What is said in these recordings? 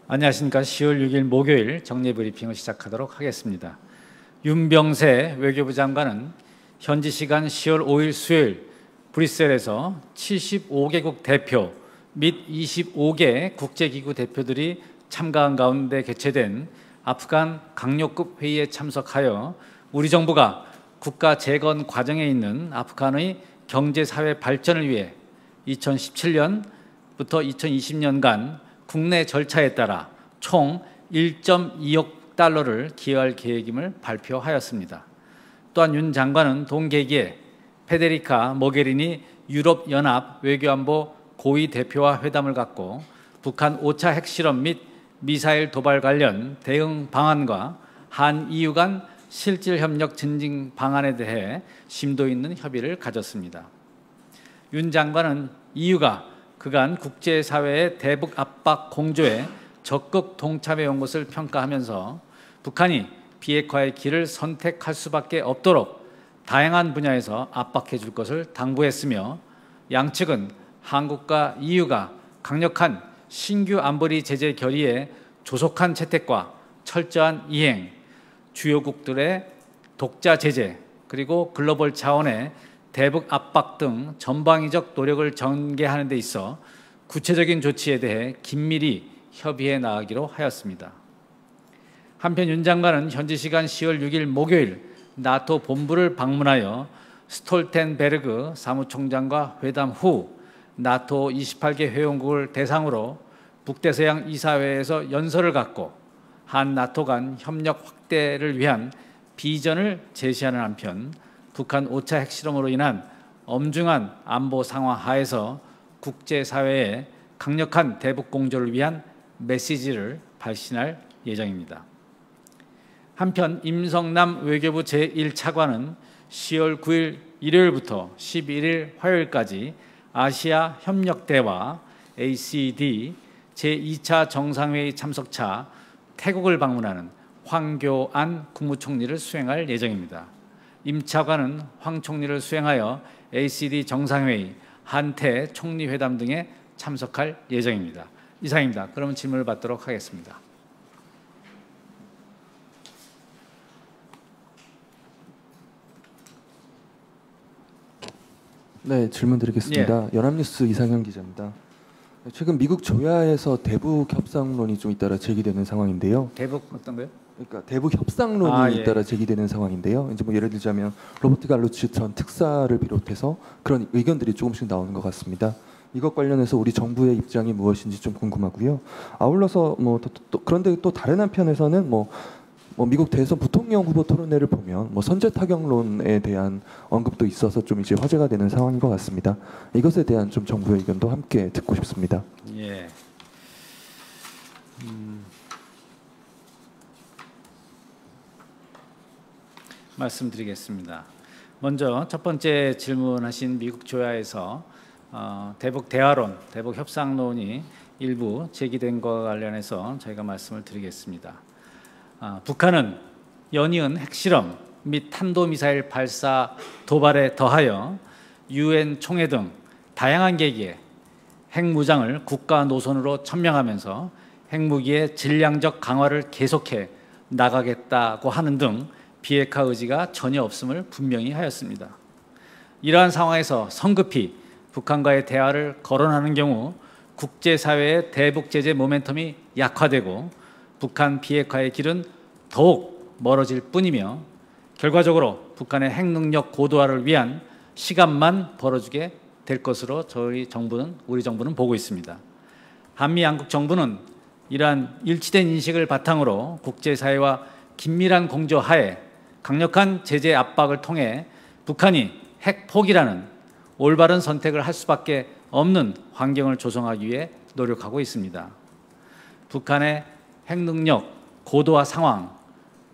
안녕하십니까. 10월 6일 목요일 정례 브리핑을 시작하도록 하겠습니다. 윤병세 외교부 장관은 현지 시간 10월 5일 수요일 브뤼셀에서 75개국 대표 및 25개 국제기구 대표들이 참가한 가운데 개최된 아프간 강력급 회의에 참석하여 우리 정부가 국가 재건 과정에 있는 아프간의 경제사회 발전을 위해 2017년부터 2020년간 국내 절차에 따라 총 1.2억 달러를 기여할 계획임을 발표하였습니다. 또한 윤 장관은 동계기에 페데리카 모게리니 유럽연합 외교안보 고위 대표와 회담을 갖고 북한 5차 핵실험 및 미사일 도발 관련 대응 방안과 한EU 간 실질 협력 증진 방안에 대해 심도 있는 협의를 가졌습니다. 윤 장관은 EU가 그간 국제사회의 대북 압박 공조에 적극 동참해 온 것을 평가하면서 북한이 비핵화의 길을 선택할 수밖에 없도록 다양한 분야에서 압박해 줄 것을 당부했으며 양측은 한국과 EU가 강력한 신규 안보리 제재 결의의 조속한 채택과 철저한 이행, 주요국들의 독자 제재, 그리고 글로벌 차원의 대북 압박 등 전방위적 노력을 전개하는 데 있어 구체적인 조치에 대해 긴밀히 협의해 나가기로 하였습니다. 한편 윤 장관은 현지 시간 10월 6일 목요일 나토 본부를 방문하여 스톨텐베르그 사무총장과 회담 후 나토 28개 회원국을 대상으로 북대서양 이사회에서 연설을 갖고 한 나토 간 협력 확대를 위한 비전을 제시하는 한편 북한 5차 핵실험으로 인한 엄중한 안보 상황 하에서 국제사회에 강력한 대북 공조를 위한 메시지를 발신할 예정입니다. 한편 임성남 외교부 제1차관은 10월 9일 일요일부터 11일 화요일까지 아시아 협력대화 ACD 제2차 정상회의 참석차 태국을 방문하는 황교안 국무총리를 수행할 예정입니다. 임 차관은 황 총리를 수행하여 ACD 정상회의, 한태 총리회담 등에 참석할 예정입니다. 이상입니다. 그러면 질문을 받도록 하겠습니다. 네, 질문 드리겠습니다. 연합뉴스 이상현 기자입니다. 최근 미국 조야에서 대북 협상론이 좀 잇따라 제기되는 상황인데요. 대북 어떤 거요? 그러니까 대북 협상론이 잇따라 제기되는 상황인데요. 이제 뭐 예를 들자면 로버트 갈루치 전 특사를 비롯해서 그런 의견들이 조금씩 나오는 것 같습니다. 이것 관련해서 우리 정부의 입장이 무엇인지 좀 궁금하고요. 아울러서 그런데 또 다른 한편에서는 미국 대선 부통령 후보 토론회를 보면 선제 타격론에 대한 언급도 있어서 좀 이제 화제가 되는 상황인 것 같습니다. 이것에 대한 좀 정부의 의견도 함께 듣고 싶습니다. 예. 말씀드리겠습니다. 먼저 첫 번째 질문하신 미국 조야에서 대북 대화론, 대북 협상론이 일부 제기된 것과 관련해서 저희가 말씀을 드리겠습니다. 북한은 연이은 핵실험 및 탄도미사일 발사 도발에 더하여 UN 총회 등 다양한 계기에 핵무장을 국가 노선으로 천명하면서 핵무기의 질량적 강화를 계속해 나가겠다고 하는 등 비핵화 의지가 전혀 없음을 분명히 하였습니다. 이러한 상황에서 성급히 북한과의 대화를 거론하는 경우 국제사회의 대북 제재 모멘텀이 약화되고 북한 비핵화의 길은 더욱 멀어질 뿐이며 결과적으로 북한의 핵능력 고도화를 위한 시간만 벌어주게 될 것으로 우리 정부는 보고 있습니다. 한미 양국 정부는 이러한 일치된 인식을 바탕으로 국제사회와 긴밀한 공조 하에 강력한 제재 압박을 통해 북한이 핵 포기라는 올바른 선택을 할 수밖에 없는 환경을 조성하기 위해 노력하고 있습니다. 북한의 핵능력 고도화 상황,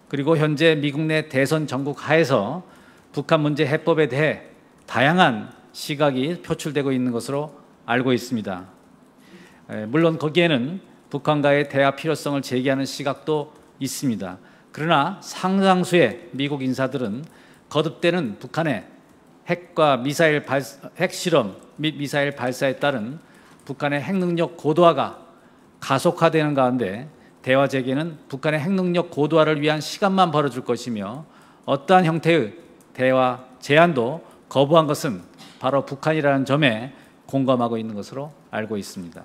그리고 현재 미국 내 대선 전국 하에서 북한 문제 해법에 대해 다양한 시각이 표출되고 있는 것으로 알고 있습니다. 물론 거기에는 북한과의 대화 필요성을 제기하는 시각도 있습니다. 그러나 상당수의 미국 인사들은 거듭되는 북한의 핵과 핵실험 및 미사일 발사에 따른 북한의 핵능력 고도화가 가속화되는 가운데 대화 재개는 북한의 핵능력 고도화를 위한 시간만 벌어줄 것이며 어떠한 형태의 대화 제안도 거부한 것은 바로 북한이라는 점에 공감하고 있는 것으로 알고 있습니다.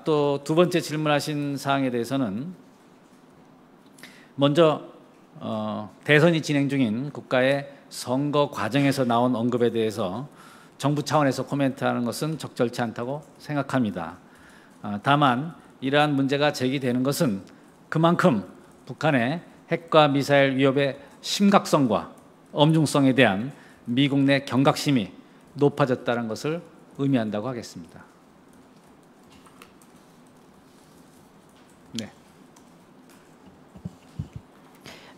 또 두 번째 질문하신 사항에 대해서는 먼저 대선이 진행 중인 국가의 선거 과정에서 나온 언급에 대해서 정부 차원에서 코멘트하는 것은 적절치 않다고 생각합니다. 다만 이러한 문제가 제기되는 것은 그만큼 북한의 핵과 미사일 위협의 심각성과 엄중성에 대한 미국 내 경각심이 높아졌다는 것을 의미한다고 하겠습니다.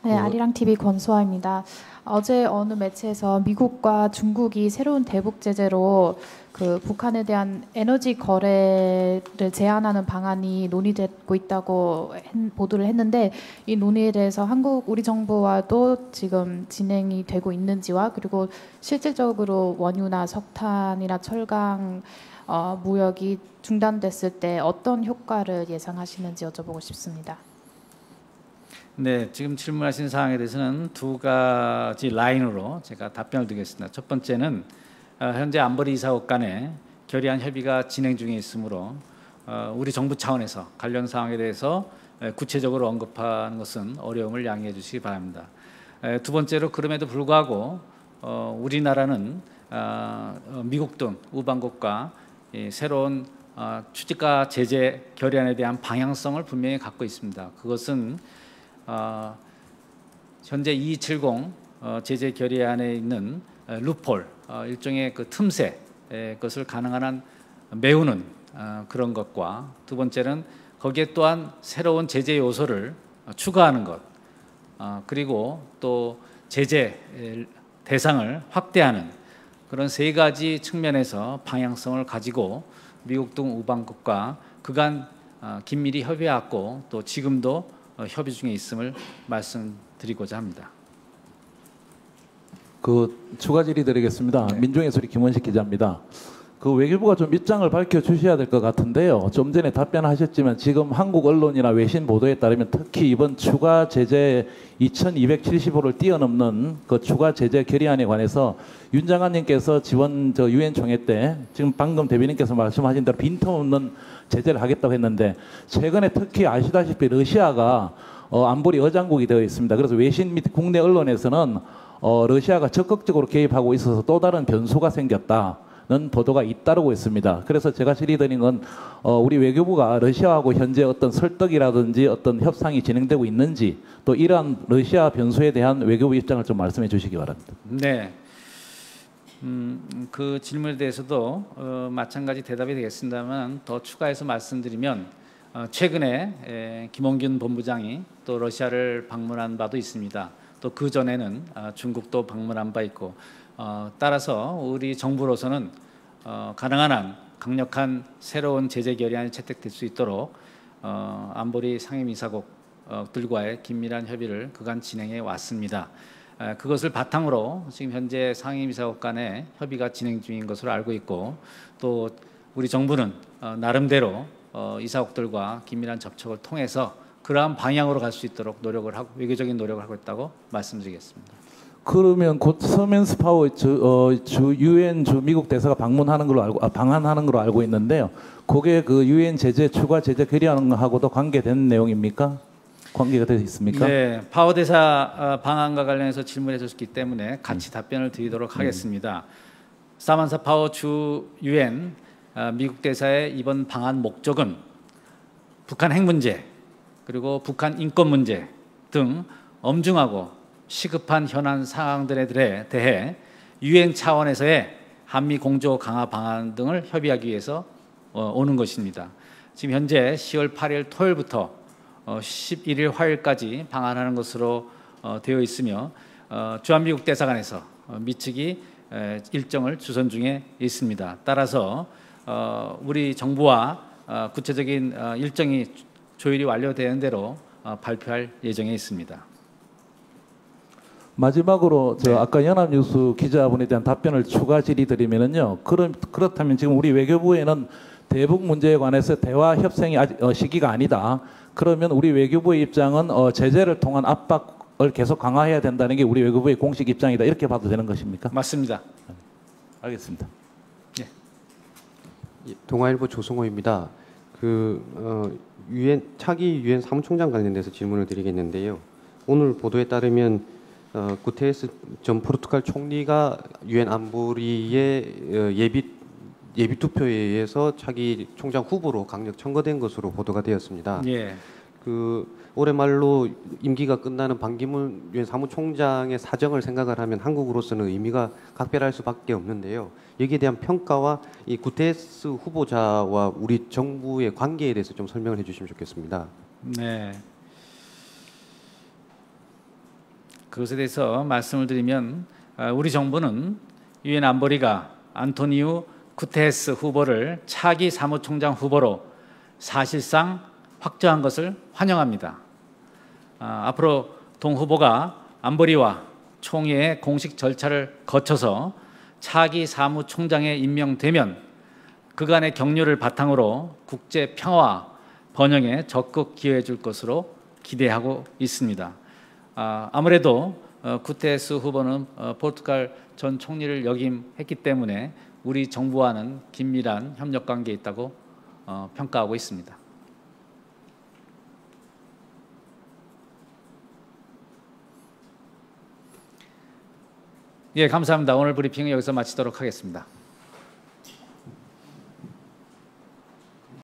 네, 아리랑TV 권수아입니다. 어제 어느 매체에서 미국과 중국이 새로운 대북 제재로 그 북한에 대한 에너지 거래를 제한하는 방안이 논의되고 있다고 보도를 했는데, 이 논의에 대해서 우리 정부와도 지금 진행이 되고 있는지와, 그리고 실질적으로 원유나 석탄이나 철강 무역이 중단됐을 때 어떤 효과를 예상하시는지 여쭤보고 싶습니다. 네, 지금 질문하신 사항에 대해서는 두 가지 라인으로 제가 답변을 드리겠습니다. 첫 번째는 현재 안보리 이사국 간에 결의안 협의가 진행 중에 있으므로 우리 정부 차원에서 관련 사항에 대해서 구체적으로 언급하는 것은 어려움을 양해해 주시기 바랍니다. 두 번째로 그럼에도 불구하고 우리나라는 미국 등 우방국과 새로운 추진과 제재 결의안에 대한 방향성을 분명히 갖고 있습니다. 그것은 현재 2270 제재 결의안에 있는 루폴, 일종의 그 틈새 것을 가능한 한 메우는 그런 것과, 두 번째는 거기에 또한 새로운 제재 요소를 추가하는 것, 그리고 또 제재 대상을 확대하는 그런 세 가지 측면에서 방향성을 가지고 미국 등 우방국과 그간 긴밀히 협의해왔고 또 지금도 협의 중에 있음을 말씀드리고자 합니다. 추가 질의 드리겠습니다. 네. 민중의 소리 김원식 기자입니다. 외교부가 좀 입장을 밝혀 주셔야 될 것 같은데요. 좀 전에 답변하셨지만 지금 한국 언론이나 외신 보도에 따르면 특히 이번 추가 제재 2270호를 뛰어넘는 그 추가 제재 결의안에 관해서 윤 장관님께서 지원 유엔 총회 때 지금 방금 대변인께서 말씀하신 대로 빈틈없는 제재를 하겠다고 했는데, 최근에 특히 아시다시피 러시아가 안보리 의장국이 되어 있습니다. 그래서 외신 및 국내 언론에서는 러시아가 적극적으로 개입하고 있어서 또 다른 변수가 생겼다는 보도가 잇따르고 있습니다. 그래서 제가 질의드린 건 우리 외교부가 러시아하고 현재 어떤 설득이라든지 어떤 협상이 진행되고 있는지, 또 이러한 러시아 변수에 대한 외교부 입장을 좀 말씀해 주시기 바랍니다. 네. 그 질문에 대해서도 마찬가지 대답이 되겠습니다만, 더 추가해서 말씀드리면 최근에 김홍균 본부장이 또 러시아를 방문한 바도 있습니다. 또 그 전에는 중국도 방문한 바 있고, 따라서 우리 정부로서는 가능한 한 강력한 새로운 제재 결의안이 채택될 수 있도록 안보리 상임이사국들과의 긴밀한 협의를 그간 진행해 왔습니다. 그것을 바탕으로 지금 현재 상임이사국 간의 협의가 진행 중인 것으로 알고 있고, 또 우리 정부는 나름대로 이사국들과 긴밀한 접촉을 통해서 그러한 방향으로 갈 수 있도록 노력을 하고, 외교적인 노력을 하고 있다고 말씀드리겠습니다. 그러면 곧 서맨스 파워 유엔 미국 대사가 방한하는 걸로 알고 있는데요. 그게 그 유엔 제재 추가 제재 결의안하고도 관계된 내용입니까? 관계가 되어 있습니까? 네, 파워 대사 방안과 관련해서 질문해 주셨기 때문에 같이 답변을 드리도록 하겠습니다. 사만사 파워 주 유엔 미국 대사의 이번 방안 목적은 북한 핵 문제, 그리고 북한 인권 문제 등 엄중하고 시급한 현안 상황들에 대해 유엔 차원에서의 한미 공조 강화 방안 등을 협의하기 위해서 오는 것입니다. 지금 현재 10월 8일 토요일부터 11일 화요일까지 방한하는 것으로 되어 있으며, 주한미국 대사관에서 미측이 일정을 주선 중에 있습니다. 따라서 우리 정부와 구체적인 일정이 조율이 완료되는 대로 발표할 예정에 있습니다. 마지막으로 네. 아까 연합뉴스 기자분에 대한 답변을 추가 질의드리면은요. 그렇다면 지금 우리 외교부에는 대북 문제에 관해서 대화 협상이 아직 시기가 아니다. 그러면 우리 외교부의 입장은 제재를 통한 압박을 계속 강화해야 된다는 게 우리 외교부의 공식 입장이다. 이렇게 봐도 되는 것입니까? 맞습니다. 알겠습니다. 동아일보 조승호입니다. 차기 유엔 사무총장 관련돼서 질문을 드리겠는데요. 오늘 보도에 따르면 구테레스 전 포르투갈 총리가 유엔 안보리의 예비 투표에 의해서 차기 총장 후보로 강력 청거된 것으로 보도가 되었습니다. 예. 올해 말로 임기가 끝나는 반기문 유엔 사무총장의 사정을 생각을 하면 한국으로서는 의미가 각별할 수밖에 없는데요. 여기에 대한 평가와 이 구테레스 후보자와 우리 정부의 관계에 대해서 좀 설명을 해주시면 좋겠습니다. 네. 그것에 대해서 말씀을 드리면 우리 정부는 유엔 안보리가 안토니우 구테레스 후보를 차기 사무총장 후보로 사실상 확정한 것을 환영합니다. 앞으로 동 후보가 안보리와 총회의 공식 절차를 거쳐서 차기 사무총장에 임명되면 그간의 경륜을 바탕으로 국제 평화와 번영에 적극 기여해 줄 것으로 기대하고 있습니다. 아무래도 구테레스 후보는 포르투갈 전 총리를 역임했기 때문에 우리 정부와는 긴밀한 협력 관계에 있다고 평가하고 있습니다. 예, 감사합니다. 오늘 브리핑은 여기서 마치도록 하겠습니다.